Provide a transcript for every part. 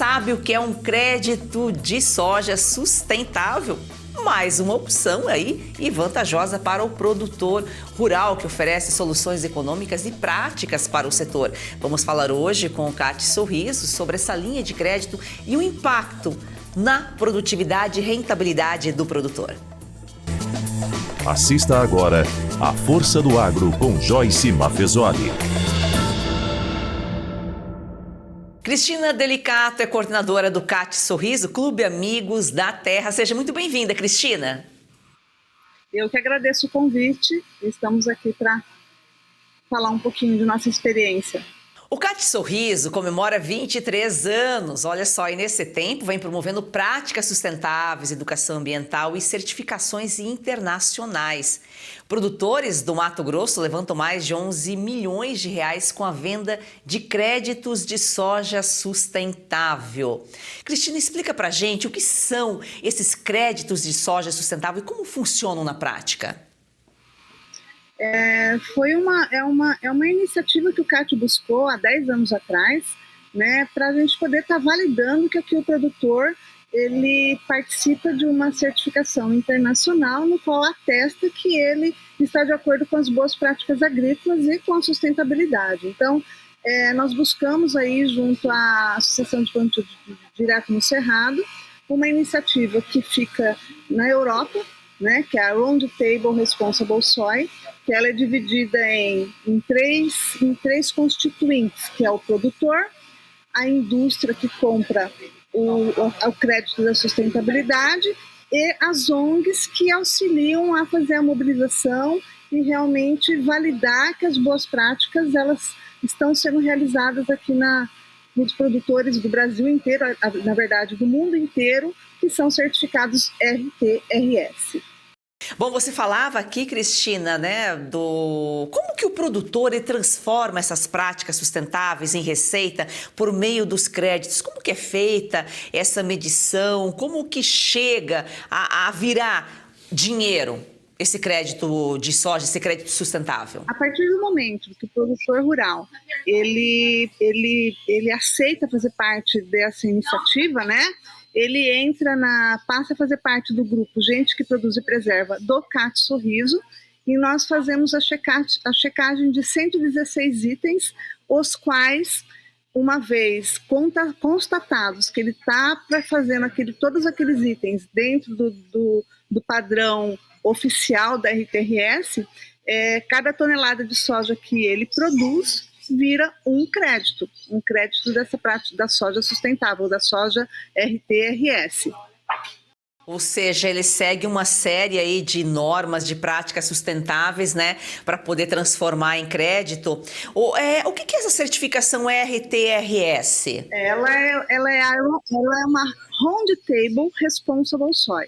sabe o que é um crédito de soja sustentável? Mais uma opção aí e vantajosa para o produtor rural que oferece soluções econômicas e práticas para o setor. Vamos falar hoje com o Cátia Sorriso sobre essa linha de crédito e o impacto na produtividade e rentabilidade do produtor. Assista agora a Força do Agro com Joyce Maffezoli. Cristina Delicato é coordenadora do Cátia Sorriso, Clube Amigos da Terra. Seja muito bem-vinda, Cristina. Eu que agradeço o convite. Estamos aqui para falar um pouquinho de nossa experiência. O Cátia Sorriso comemora 23 anos, olha só, e nesse tempo vem promovendo práticas sustentáveis, educação ambiental e certificações internacionais. Produtores do Mato Grosso levantam mais de 11 milhões de reais com a venda de créditos de soja sustentável. Cristina, explica pra gente o que são esses créditos de soja sustentável e como funcionam na prática. É uma iniciativa que o Cátia buscou há 10 anos atrás, né, para a gente poder estar validando que aqui o produtor ele participa de uma certificação internacional no qual atesta que ele está de acordo com as boas práticas agrícolas e com a sustentabilidade. Então, nós buscamos aí junto à Associação de Plantio Direto no Cerrado uma iniciativa que fica na Europa, né, que é a Round Table Responsible Soy, que ela é dividida em três constituintes, que é o produtor, a indústria que compra o crédito da sustentabilidade e as ONGs que auxiliam a fazer a mobilização e realmente validar que as boas práticas elas estão sendo realizadas aqui nos produtores do Brasil inteiro, na verdade do mundo inteiro, que são certificados RT-RS. Bom, você falava aqui, Cristina, né, como que o produtor transforma essas práticas sustentáveis em receita por meio dos créditos. Como que é feita essa medição? Como que chega a virar dinheiro esse crédito de soja, esse crédito sustentável? A partir do momento que o produtor rural ele aceita fazer parte dessa iniciativa, né? Ele passa a fazer parte do grupo Gente que Produz e Preserva do Cátia Sorriso, e nós fazemos a checagem de 116 itens, os quais, uma vez constatados que ele está fazendo todos aqueles itens dentro do padrão oficial da RT-RS, cada tonelada de soja que ele produz vira um crédito dessa prática da soja sustentável, da soja RT-RS. Ou seja, ele segue uma série aí de normas, de práticas sustentáveis, né, para poder transformar em crédito. O que é essa certificação RT-RS? Ela é uma Round Table Responsible Soy.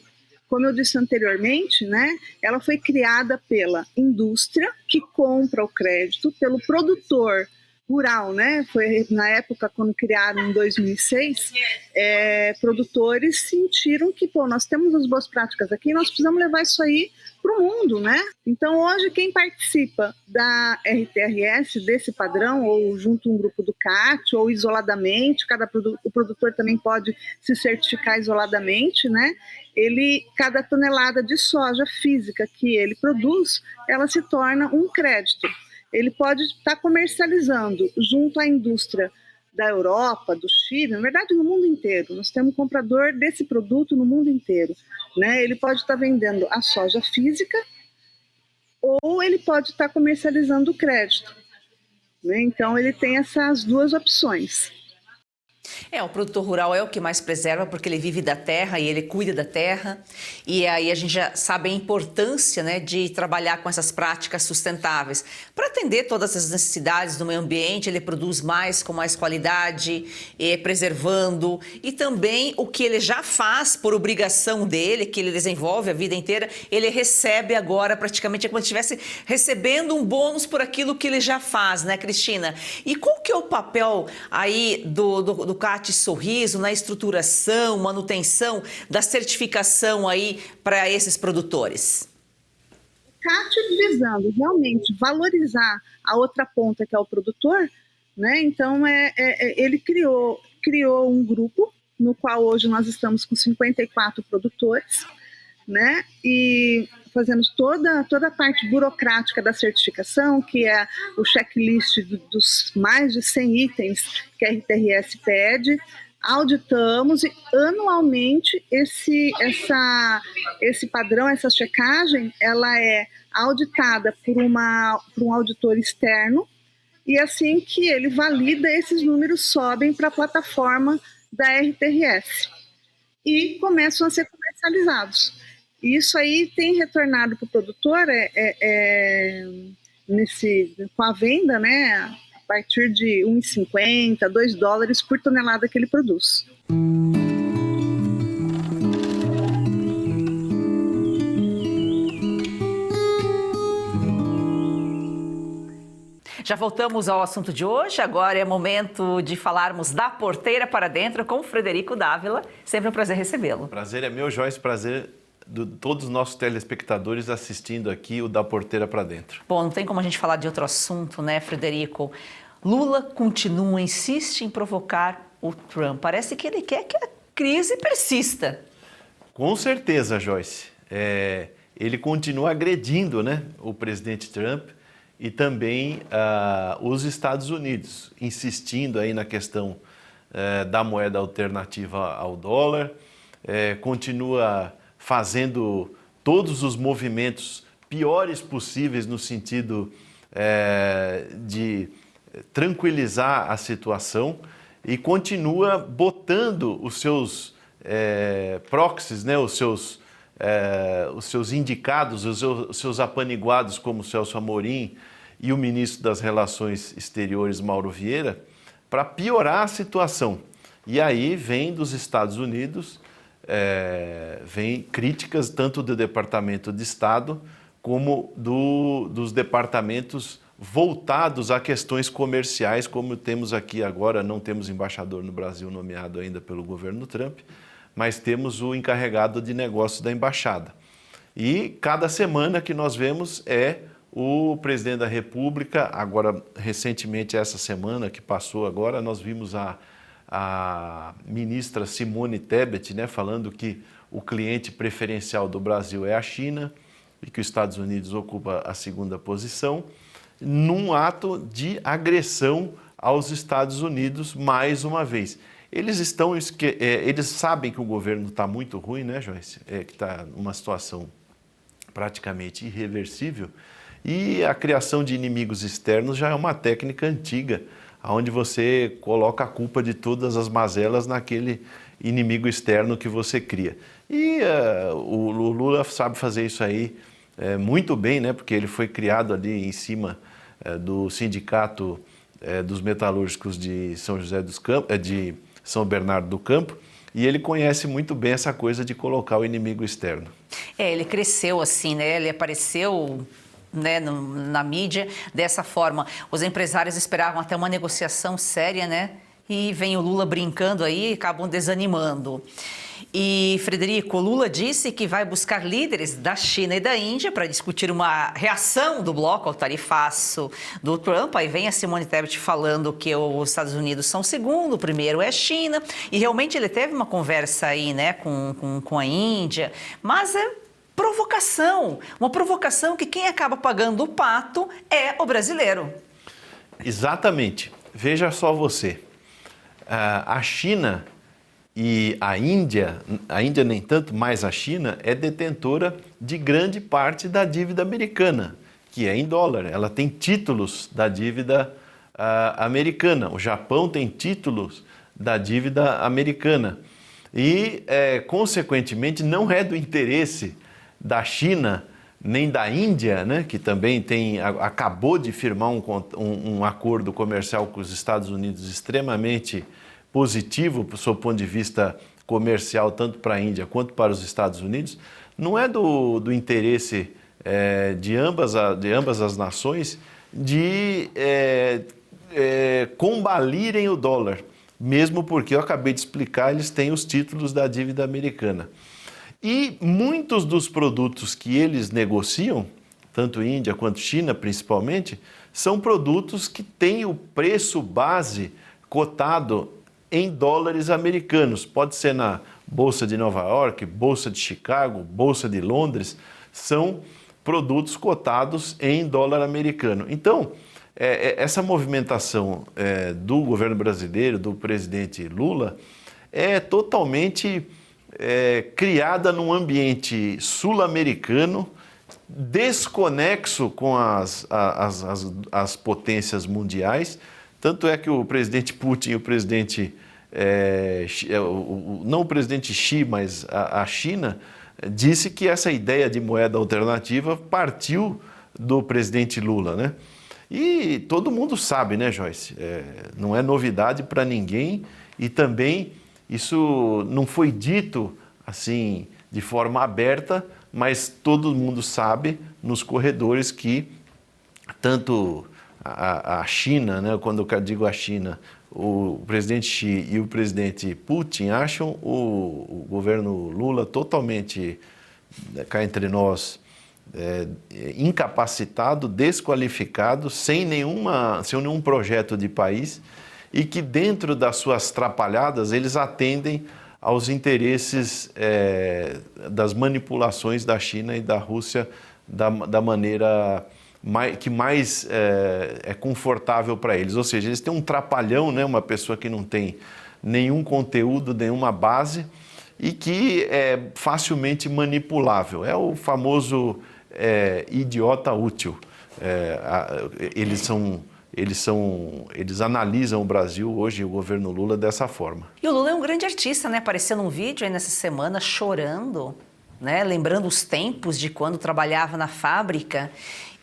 Como eu disse anteriormente, né, ela foi criada pela indústria que compra o crédito, pelo produtor rural, né? Foi na época quando criaram em 2006, produtores sentiram que, nós temos as boas práticas aqui, nós precisamos levar isso aí para o mundo, né? Então hoje quem participa da RT-RS, desse padrão, ou junto a um grupo do Cátia, ou isoladamente, o produtor também pode se certificar isoladamente, né? Cada tonelada de soja física que ele produz, ela se torna um crédito. Ele pode estar comercializando junto à indústria da Europa, do Chile, na verdade no mundo inteiro. Nós temos um comprador desse produto no mundo inteiro, né? Ele pode estar vendendo a soja física ou ele pode estar comercializando o crédito, né? Então ele tem essas duas opções. O produtor rural é o que mais preserva porque ele vive da terra e ele cuida da terra. E aí a gente já sabe a importância, né, de trabalhar com essas práticas sustentáveis. Para atender todas as necessidades do meio ambiente, ele produz mais com mais qualidade, preservando. E também o que ele já faz por obrigação dele, que ele desenvolve a vida inteira, ele recebe agora praticamente como se estivesse recebendo um bônus por aquilo que ele já faz, né, Cristina? E qual que é o papel aí do Cátia Sorriso na estruturação, manutenção da certificação aí para esses produtores? Cátia visando realmente valorizar a outra ponta que é o produtor, né? Então ele criou criou um grupo, no qual hoje nós estamos com 54 produtores, né? E fazemos toda a parte burocrática da certificação, que é o checklist dos mais de 100 itens que a RTRS pede, auditamos e anualmente esse padrão, essa checagem, ela é auditada por um auditor externo, e assim que ele valida, esses números sobem para a plataforma da RTRS e começam a ser comercializados. Isso aí tem retornado para o produtor com a venda, né, a partir de $1,50, $2 por tonelada que ele produz. Já voltamos ao assunto de hoje, agora é momento de falarmos da Porteira para Dentro com o Frederico Dávila. Sempre um prazer recebê-lo. Prazer é meu, Joyce, prazer de todos os nossos telespectadores assistindo aqui o da Porteira para Dentro. Bom, não tem como a gente falar de outro assunto, né, Frederico? Lula continua, insiste em provocar o Trump. Parece que ele quer que a crise persista. Com certeza, Joyce. Ele continua agredindo, né, o presidente Trump e também os Estados Unidos, insistindo aí na questão da moeda alternativa ao dólar, continua fazendo todos os movimentos piores possíveis no sentido de tranquilizar a situação e continua botando os seus proxies, né, os seus indicados, os seus apaniguados, como o Celso Amorim e o ministro das Relações Exteriores, Mauro Vieira, para piorar a situação. E aí vem dos Estados Unidos, vem críticas tanto do Departamento de Estado como dos departamentos voltados a questões comerciais, como temos aqui agora, não temos embaixador no Brasil nomeado ainda pelo governo Trump, mas temos o encarregado de negócios da embaixada. E cada semana que nós vemos é o presidente da República, agora recentemente essa semana que passou agora, nós vimos a ministra Simone Tebet, né, falando que o cliente preferencial do Brasil é a China e que os Estados Unidos ocupa a segunda posição, num ato de agressão aos Estados Unidos mais uma vez. Eles sabem que o governo está muito ruim, né, Joyce? Que está numa situação praticamente irreversível, e a criação de inimigos externos já é uma técnica antiga, onde você coloca a culpa de todas as mazelas naquele inimigo externo que você cria. E o Lula sabe fazer isso aí muito bem, né? Porque ele foi criado ali em cima do sindicato dos metalúrgicos de São José dos Campos, de São Bernardo do Campo, e ele conhece muito bem essa coisa de colocar o inimigo externo. Ele cresceu assim, né? Ele apareceu, né, na mídia dessa forma. Os empresários esperavam até uma negociação séria, né? E vem o Lula brincando aí e acabam desanimando. E, Frederico, Lula disse que vai buscar líderes da China e da Índia para discutir uma reação do bloco ao tarifaço do Trump. Aí vem a Simone Tebet falando que os Estados Unidos são o segundo, o primeiro é a China. E realmente ele teve uma conversa aí, né, com a Índia. Mas provocação, uma provocação que quem acaba pagando o pato é o brasileiro. Exatamente. Veja só você. A China e a Índia nem tanto, mas a China é detentora de grande parte da dívida americana, que é em dólar. Ela tem títulos da dívida americana. O Japão tem títulos da dívida americana. E, consequentemente, não é do interesse da China nem da Índia, né, que também acabou de firmar um acordo comercial com os Estados Unidos extremamente positivo do seu ponto de vista comercial, tanto para a Índia quanto para os Estados Unidos, não é do interesse de ambas as nações de combalirem o dólar, mesmo porque, eu acabei de explicar, eles têm os títulos da dívida americana. E muitos dos produtos que eles negociam, tanto Índia quanto China principalmente, são produtos que têm o preço base cotado em dólares americanos. Pode ser na Bolsa de Nova York, Bolsa de Chicago, Bolsa de Londres, são produtos cotados em dólar americano. Então, essa movimentação do governo brasileiro, do presidente Lula, é totalmente criada num ambiente sul-americano, desconexo com as potências mundiais. Tanto é que o presidente Putin e o presidente, não o presidente Xi, mas a China, disse que essa ideia de moeda alternativa partiu do presidente Lula, né? E todo mundo sabe, né, Joyce? Não é novidade para ninguém e também isso não foi dito assim de forma aberta, mas todo mundo sabe nos corredores que tanto a China, né, quando eu digo a China, o presidente Xi e o presidente Putin acham o governo Lula totalmente, cá entre nós, incapacitado, desqualificado, sem nenhum projeto de país e que dentro das suas trapalhadas eles atendem aos interesses das manipulações da China e da Rússia da maneira que mais é confortável para eles. Ou seja, eles têm um trapalhão, né? Uma pessoa que não tem nenhum conteúdo, nenhuma base e que é facilmente manipulável. É o famoso idiota útil. Eles analisam o Brasil hoje, o governo Lula, dessa forma. E o Lula é um grande artista, né? Apareceu num vídeo aí nessa semana chorando, né? Lembrando os tempos de quando trabalhava na fábrica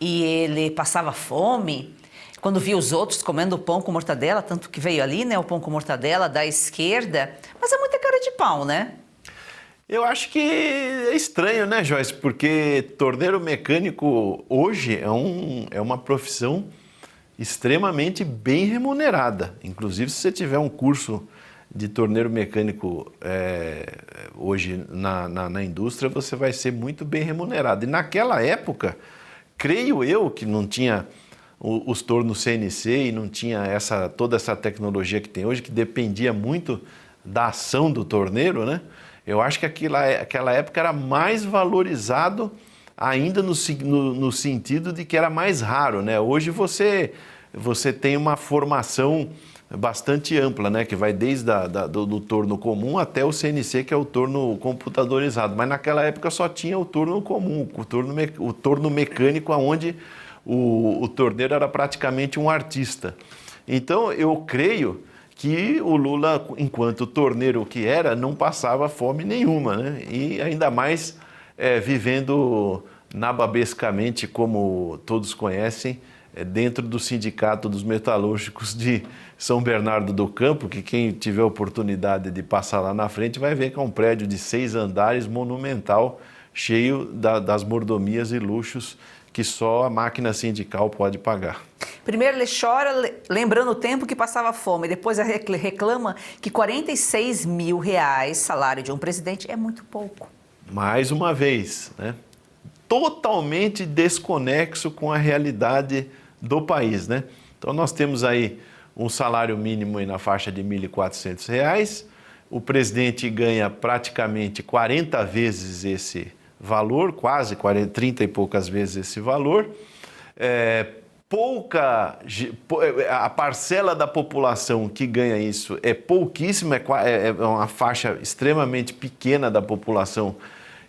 e ele passava fome, quando via os outros comendo pão com mortadela, tanto que veio ali, né? O pão com mortadela da esquerda. Mas é muita cara de pau, né? Eu acho que é estranho, né, Joyce? Porque torneiro mecânico hoje é uma profissão extremamente bem remunerada. Inclusive, se você tiver um curso de torneiro mecânico hoje na indústria, você vai ser muito bem remunerado. E naquela época, creio eu que não tinha os tornos CNC e não tinha toda essa tecnologia que tem hoje, que dependia muito da ação do torneiro, né? Eu acho que aquela época era mais valorizado ainda no sentido de que era mais raro, né? Hoje você tem uma formação bastante ampla, né? Que vai desde do torno comum até o CNC, que é o torno computadorizado. Mas naquela época só tinha o torno comum, o torno mecânico, onde o torneiro era praticamente um artista. Então eu creio que o Lula, enquanto torneiro que era, não passava fome nenhuma, né? E ainda mais vivendo nababescamente, como todos conhecem, dentro do Sindicato dos Metalúrgicos de São Bernardo do Campo, que quem tiver oportunidade de passar lá na frente vai ver que é um prédio de 6 andares, monumental, cheio das mordomias e luxos que só a máquina sindical pode pagar. Primeiro ele chora lembrando o tempo que passava fome, depois reclama que R$46 mil salário de um presidente é muito pouco. Mais uma vez, né? Totalmente desconexo com a realidade do país, né? Então nós temos aí um salário mínimo aí na faixa de R$1.400, o presidente ganha praticamente 40 vezes esse valor, quase 30 e poucas vezes esse valor, a parcela da população que ganha isso é pouquíssima, é uma faixa extremamente pequena da população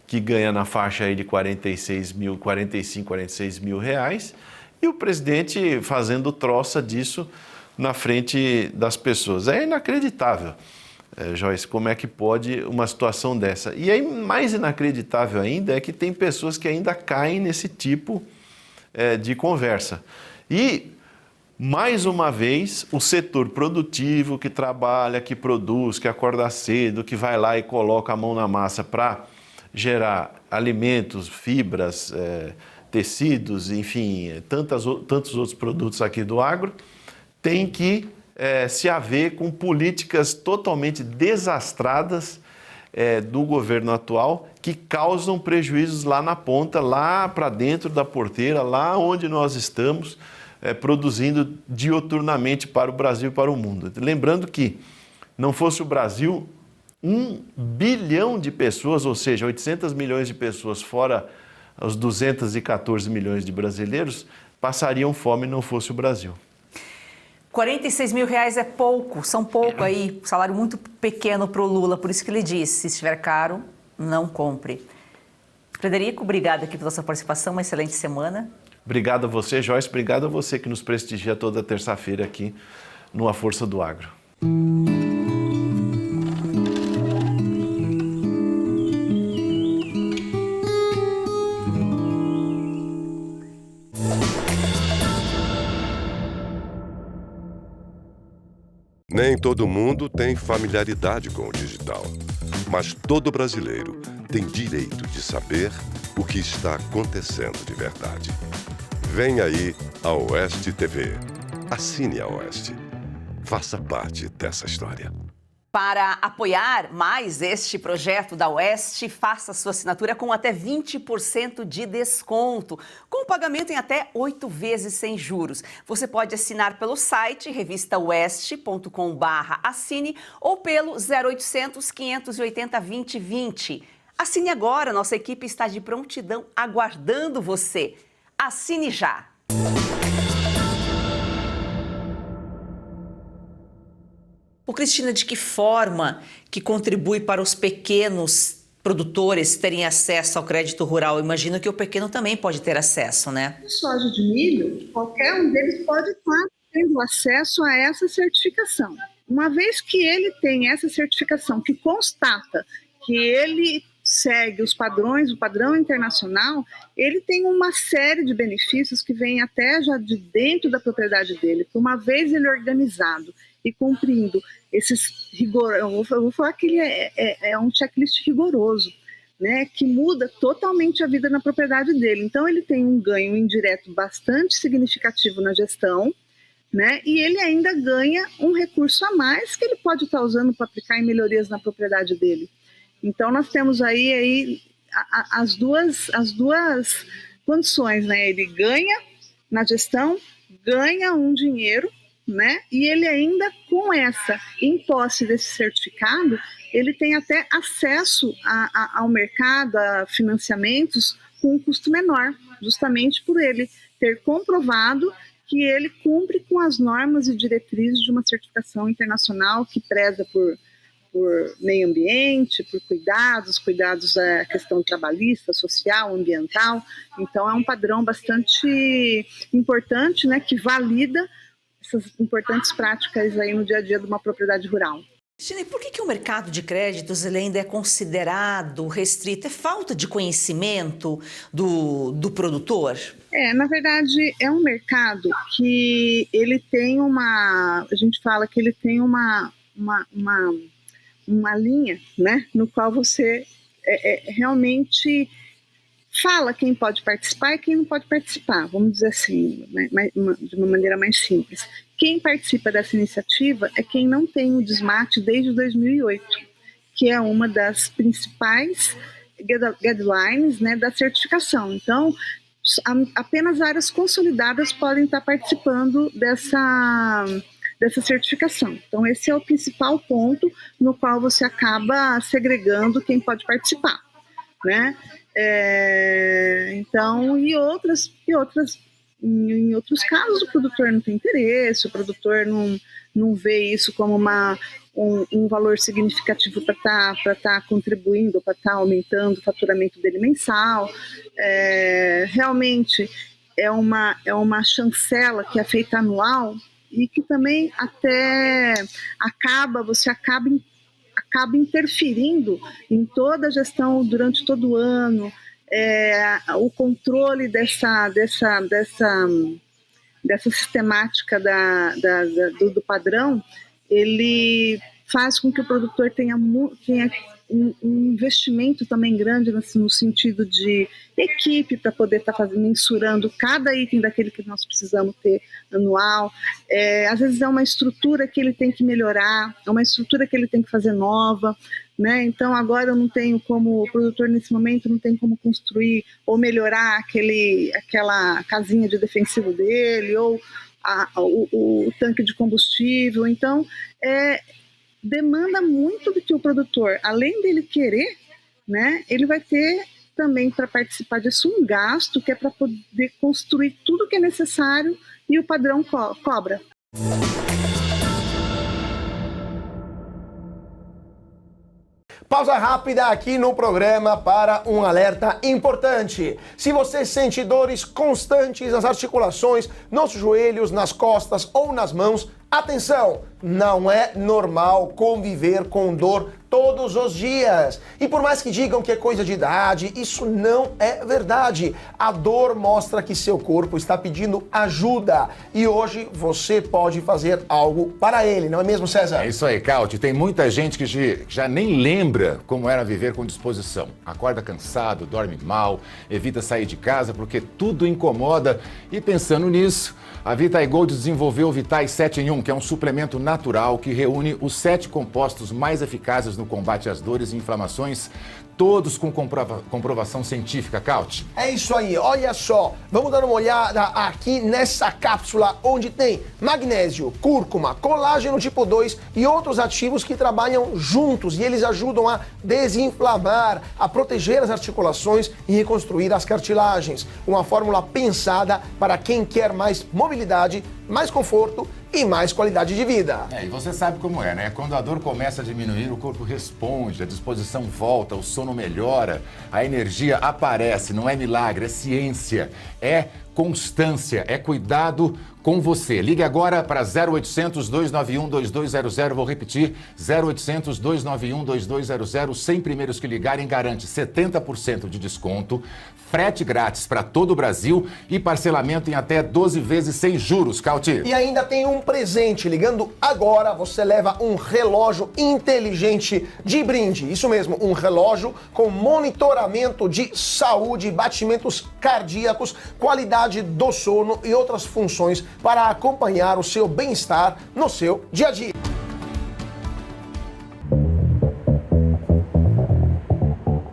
que ganha na faixa aí de 45, 46 mil reais, e o presidente fazendo troça disso na frente das pessoas. É inacreditável, Joyce, como é que pode uma situação dessa? E aí, mais inacreditável ainda é que tem pessoas que ainda caem nesse tipo de conversa. E, mais uma vez, o setor produtivo que trabalha, que produz, que acorda cedo, que vai lá e coloca a mão na massa para gerar alimentos, fibras, tecidos, enfim, tantos outros produtos aqui do agro, tem que se haver com políticas totalmente desastradas do governo atual, que causam prejuízos lá na ponta, lá para dentro da porteira, lá onde nós estamos produzindo dioturnamente para o Brasil e para o mundo. Lembrando que não fosse o Brasil, 1 bilhão de pessoas, ou seja, 800 milhões de pessoas, fora os 214 milhões de brasileiros, passariam fome não fosse o Brasil. R$46 mil é pouco, são pouco aí, salário muito pequeno para o Lula, por isso que ele disse, se estiver caro, não compre. Frederico, obrigado aqui pela sua participação, uma excelente semana. Obrigado a você, Joyce, obrigado a você que nos prestigia toda terça-feira aqui no A Força do Agro. Nem todo mundo tem familiaridade com o digital, mas todo brasileiro tem direito de saber o que está acontecendo de verdade. Vem aí a Oeste TV. Assine a Oeste. Faça parte dessa história. Para apoiar mais este projeto da Oeste, faça sua assinatura com até 20% de desconto, com pagamento em até 8 vezes sem juros. Você pode assinar pelo site revistaoeste.com/assine ou pelo 0800 580 2020. Assine agora, nossa equipe está de prontidão aguardando você. Assine já! Cristina, de que forma que contribui para os pequenos produtores terem acesso ao crédito rural? Eu imagino que o pequeno também pode ter acesso, né? Soja de milho, qualquer um deles pode estar tendo acesso a essa certificação. Uma vez que ele tem essa certificação que constata que ele segue os padrões, o padrão internacional, ele tem uma série de benefícios que vêm até já de dentro da propriedade dele. Uma vez ele organizado e cumprindo esses rigor, eu vou falar que ele é um checklist rigoroso, né, que muda totalmente a vida na propriedade dele. Então ele tem um ganho indireto bastante significativo na gestão, né, e ele ainda ganha um recurso a mais que ele pode estar usando para aplicar em melhorias na propriedade dele. Então nós temos aí as duas condições, né? Ele ganha na gestão, ganha um dinheiro, né? E ele ainda com em posse desse certificado, ele tem até acesso ao mercado, a financiamentos com um custo menor, justamente por ele ter comprovado que ele cumpre com as normas e diretrizes de uma certificação internacional que preza por meio ambiente, por cuidados da questão trabalhista, social, ambiental. Então é um padrão bastante importante, né, que valida essas importantes práticas aí no dia a dia de uma propriedade rural. Cristina, e por que o mercado de créditos ele ainda é considerado restrito? É falta de conhecimento do produtor? Na verdade, é um mercado que ele tem a gente fala que ele tem uma linha, né, no qual você realmente fala quem pode participar e quem não pode participar, vamos dizer assim, né, de uma maneira mais simples. Quem participa dessa iniciativa é quem não tem o desmate desde 2008, que é uma das principais guidelines, né, da certificação. Então, apenas áreas consolidadas podem estar participando dessa certificação. Então, esse é o principal ponto no qual você acaba segregando quem pode participar, né? Então, em outros casos, o produtor não tem interesse, o produtor não vê isso como um valor significativo para estar contribuindo, para estar aumentando o faturamento dele mensal. Realmente é uma chancela que é feita anual e que também até você acaba interferindo em toda a gestão durante todo o ano. O controle dessa sistemática do padrão, ele faz com que o produtor tenha um investimento também grande no sentido de equipe para poder estar mensurando cada item daquele que nós precisamos ter anual. Às vezes é uma estrutura que ele tem que melhorar, é uma estrutura que ele tem que fazer nova, né? Então agora eu não tenho como, o produtor nesse momento não tem como construir ou melhorar aquela casinha de defensivo dele ou o tanque de combustível. Então demanda muito do que o produtor, além dele querer, né, ele vai ter também para participar disso um gasto que é para poder construir tudo que é necessário e o padrão cobra. Pausa rápida aqui no programa para um alerta importante. Se você sente dores constantes nas articulações, nos joelhos, nas costas ou nas mãos, atenção! Não é normal conviver com dor todos os dias. E por mais que digam que é coisa de idade, isso não é verdade. A dor mostra que seu corpo está pedindo ajuda. E hoje você pode fazer algo para ele, não é mesmo, César? É isso aí, Cauti. Tem muita gente que já nem lembra como era viver com disposição. Acorda cansado, dorme mal, evita sair de casa porque tudo incomoda. E pensando nisso, a Vitae Gold desenvolveu o Vitae 7 em 1, que é um suplemento natural que reúne os 7 compostos mais eficazes no combate às dores e inflamações, todos com comprovação científica, Cauti. É isso aí, olha só, vamos dar uma olhada aqui nessa cápsula onde tem magnésio, cúrcuma, colágeno tipo 2 e outros ativos que trabalham juntos e eles ajudam a desinflamar, a proteger as articulações e reconstruir as cartilagens. Uma fórmula pensada para quem quer mais mobilidade, mais conforto e mais qualidade de vida. E você sabe como é, né? Quando a dor começa a diminuir, o corpo responde, a disposição volta, o sono melhora, a energia aparece. Não é milagre, é ciência, é constância, é cuidado com você. Ligue agora para 0800 291 2200, vou repetir, 0800 291 2200, 100 primeiros que ligarem garante 70% de desconto, frete grátis para todo o Brasil e parcelamento em até 12 vezes sem juros, Cauti. E ainda tem um presente, ligando agora você leva um relógio inteligente de brinde, isso mesmo, um relógio com monitoramento de saúde, batimentos cardíacos, qualidade do sono e outras funções para acompanhar o seu bem-estar no seu dia a dia.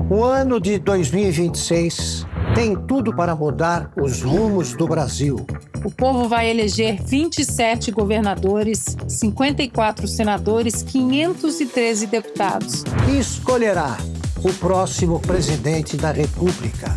O ano de 2026 tem tudo para mudar os rumos do Brasil. O povo vai eleger 27 governadores, 54 senadores, 513 deputados. E escolherá o próximo presidente da República,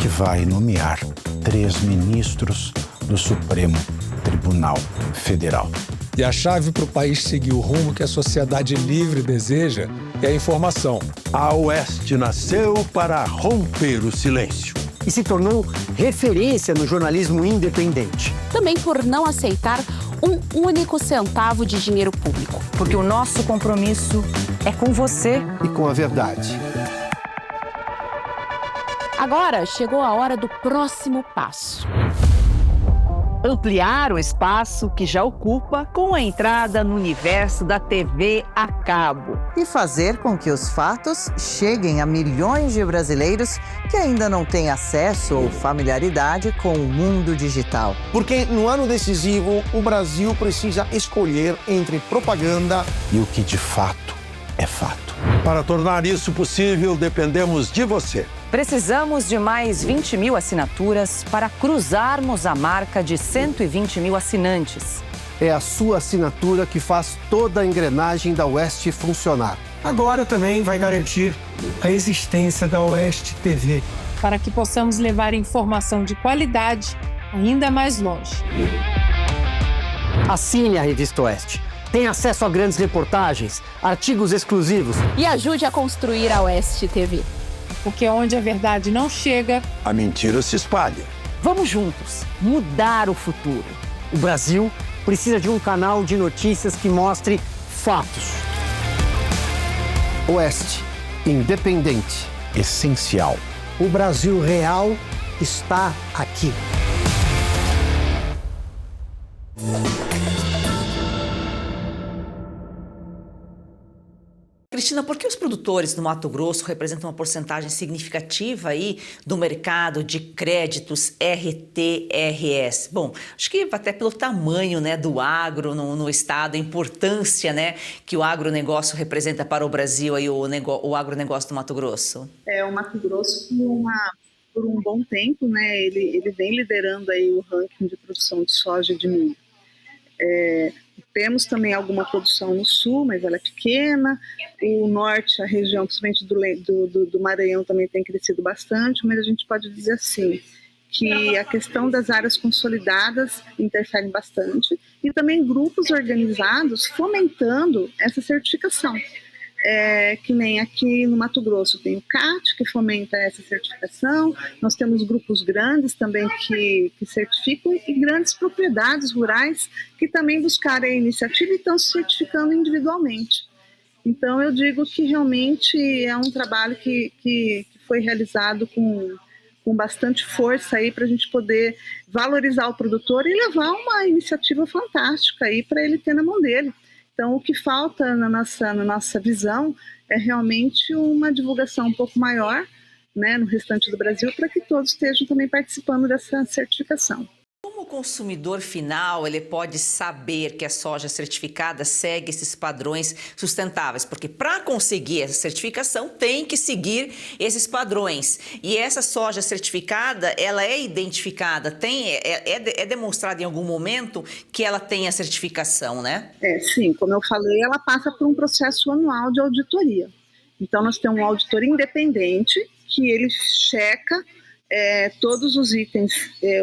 que vai nomear 3 ministros do Supremo Tribunal Federal. E a chave para o país seguir o rumo que a sociedade livre deseja é a informação. A Oeste nasceu para romper o silêncio. E se tornou referência no jornalismo independente. Também por não aceitar um único centavo de dinheiro público. Porque o nosso compromisso é com você e com a verdade. Agora chegou a hora do próximo passo. Ampliar o espaço que já ocupa com a entrada no universo da TV a cabo. E fazer com que os fatos cheguem a milhões de brasileiros que ainda não têm acesso ou familiaridade com o mundo digital. Porque no ano decisivo, o Brasil precisa escolher entre propaganda e o que de fato é fato. Para tornar isso possível, dependemos de você. Precisamos de mais 20 mil assinaturas para cruzarmos a marca de 120 mil assinantes. É a sua assinatura que faz toda a engrenagem da Oeste funcionar. Agora também vai garantir a existência da Oeste TV. Para que possamos levar informação de qualidade ainda mais longe. Assine a Revista Oeste. Tenha acesso a grandes reportagens, artigos exclusivos. E ajude a construir a Oeste TV. Porque onde a verdade não chega, a mentira se espalha. Vamos juntos mudar o futuro. O Brasil precisa de um canal de notícias que mostre fatos. Oeste, independente, essencial. O Brasil real está aqui. Cristina, por que os produtores do Mato Grosso representam uma porcentagem significativa aí do mercado de créditos RTRS? Bom, acho que até pelo tamanho, né, do agro no estado, a importância, né, que o agronegócio representa para o Brasil aí, o agronegócio do Mato Grosso. O Mato Grosso por um bom tempo, né, ele vem liderando aí o ranking de produção de soja e de milho. Temos também alguma produção no sul, mas ela é pequena. O norte, a região, principalmente do Maranhão, também tem crescido bastante, mas a gente pode dizer assim, que a questão das áreas consolidadas interfere bastante e também grupos organizados fomentando essa certificação. Que nem aqui no Mato Grosso tem o CAT, que fomenta essa certificação, nós temos grupos grandes também que certificam e grandes propriedades rurais que também buscaram a iniciativa e estão se certificando individualmente. Então eu digo que realmente é um trabalho que foi realizado com bastante força aí para a gente poder valorizar o produtor e levar uma iniciativa fantástica aí para ele ter na mão dele. Então, o que falta na nossa visão é realmente uma divulgação um pouco maior, né, no restante do Brasil, para que todos estejam também participando dessa certificação. Como o consumidor final ele pode saber que a soja certificada segue esses padrões sustentáveis? Porque para conseguir essa certificação tem que seguir esses padrões. E essa soja certificada, ela é identificada, é demonstrada em algum momento que ela tem a certificação, né? Sim, como eu falei, ela passa por um processo anual de auditoria. Então nós temos um auditor independente que ele checa todos os itens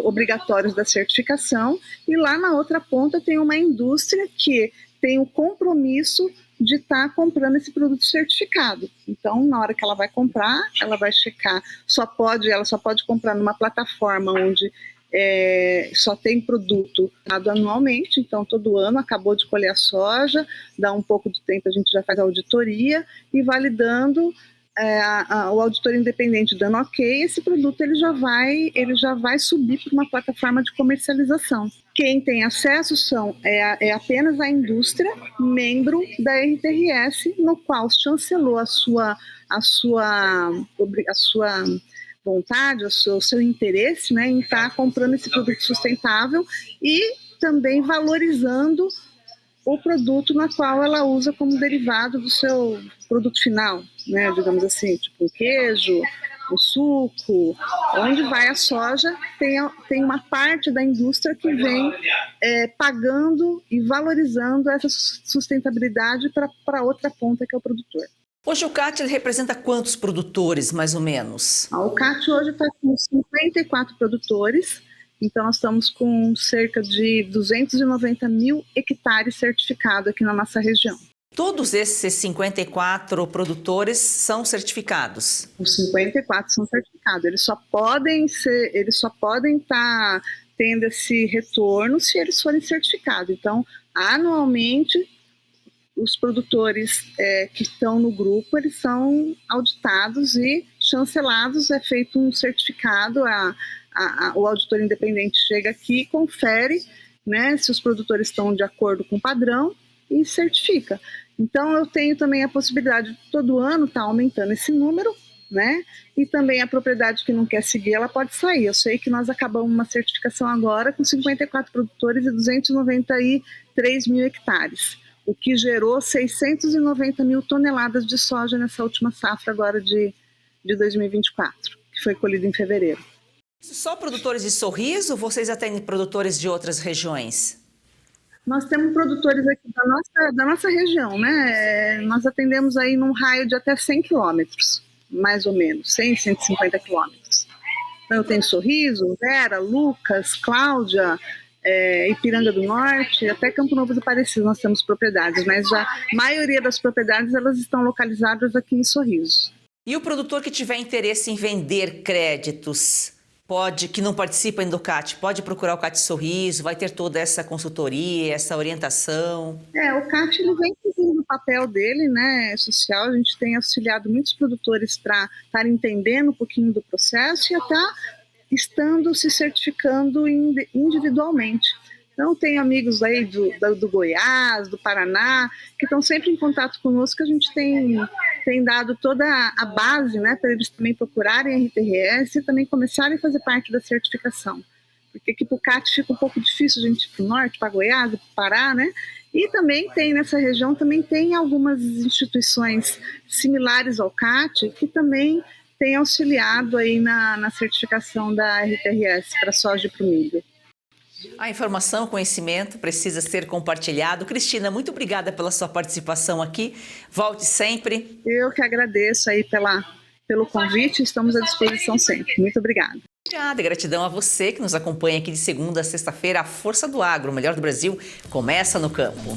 obrigatórios da certificação, e lá na outra ponta tem uma indústria que tem o compromisso de estar comprando esse produto certificado. Então, na hora que ela vai comprar, ela vai checar, ela só pode comprar numa plataforma onde só tem produto dado anualmente, então todo ano acabou de colher a soja, dá um pouco de tempo, a gente já faz a auditoria e validando. O auditor independente dando ok, esse produto ele já vai subir para uma plataforma de comercialização. Quem tem acesso é apenas a indústria, membro da RTRS, no qual chancelou a sua vontade, o seu interesse, né, em estar comprando esse produto sustentável e também valorizando o produto na qual ela usa como derivado do seu produto final, né, digamos assim, tipo um queijo, um suco. Onde vai a soja, tem uma parte da indústria que vem pagando e valorizando essa sustentabilidade para outra ponta, que é o produtor. Hoje o CAT ele representa quantos produtores, mais ou menos? O CAT hoje está com 54 produtores. Então, nós estamos com cerca de 290 mil hectares certificados aqui na nossa região. Todos esses 54 produtores são certificados? Os 54 são certificados. Eles só podem estar tendo esse retorno se eles forem certificados. Então, anualmente, os produtores que estão no grupo, eles são auditados e chancelados, é feito um certificado, o auditor independente chega aqui e confere, né, se os produtores estão de acordo com o padrão e certifica. Então, eu tenho também a possibilidade de todo ano estar aumentando esse número, né, e também a propriedade que não quer seguir, ela pode sair. Eu sei que nós acabamos uma certificação agora com 54 produtores e 293 mil hectares, o que gerou 690 mil toneladas de soja nessa última safra agora de 2024, que foi colhida em fevereiro. Só produtores de Sorriso ou vocês atendem produtores de outras regiões? Nós temos produtores aqui da nossa região, né? Nós atendemos aí num raio de até 100 quilômetros, mais ou menos, 100, 150 quilômetros. Então eu tenho Sorriso, Vera, Lucas, Cláudia, Ipiranga do Norte, até Campo Novo do Parecido nós temos propriedades, mas a maioria das propriedades elas estão localizadas aqui em Sorriso. E o produtor que tiver interesse em vender créditos, que não participa ainda do CAT, pode procurar o CAT Sorriso, vai ter toda essa consultoria, essa orientação? O CAT ele vem fazendo o papel dele, né, social. A gente tem auxiliado muitos produtores para estar entendendo um pouquinho do processo e até estando se certificando individualmente. Então, tenho amigos aí do Goiás, do Paraná, que estão sempre em contato conosco, que a gente tem dado toda a base, né, para eles também procurarem a RTRS e também começarem a fazer parte da certificação. Porque aqui para o CAT fica um pouco difícil a gente ir para o norte, para Goiás, para o Pará, né? E também tem nessa região, também tem algumas instituições similares ao CAT, que também têm auxiliado aí na certificação da RTRS para soja e para o milho. A informação, o conhecimento precisa ser compartilhado. Cristina, muito obrigada pela sua participação aqui. Volte sempre. Eu que agradeço aí pelo convite, estamos à disposição sempre. Muito obrigada. Obrigada, gratidão a você que nos acompanha aqui de segunda a sexta-feira. A Força do Agro, o melhor do Brasil, começa no campo.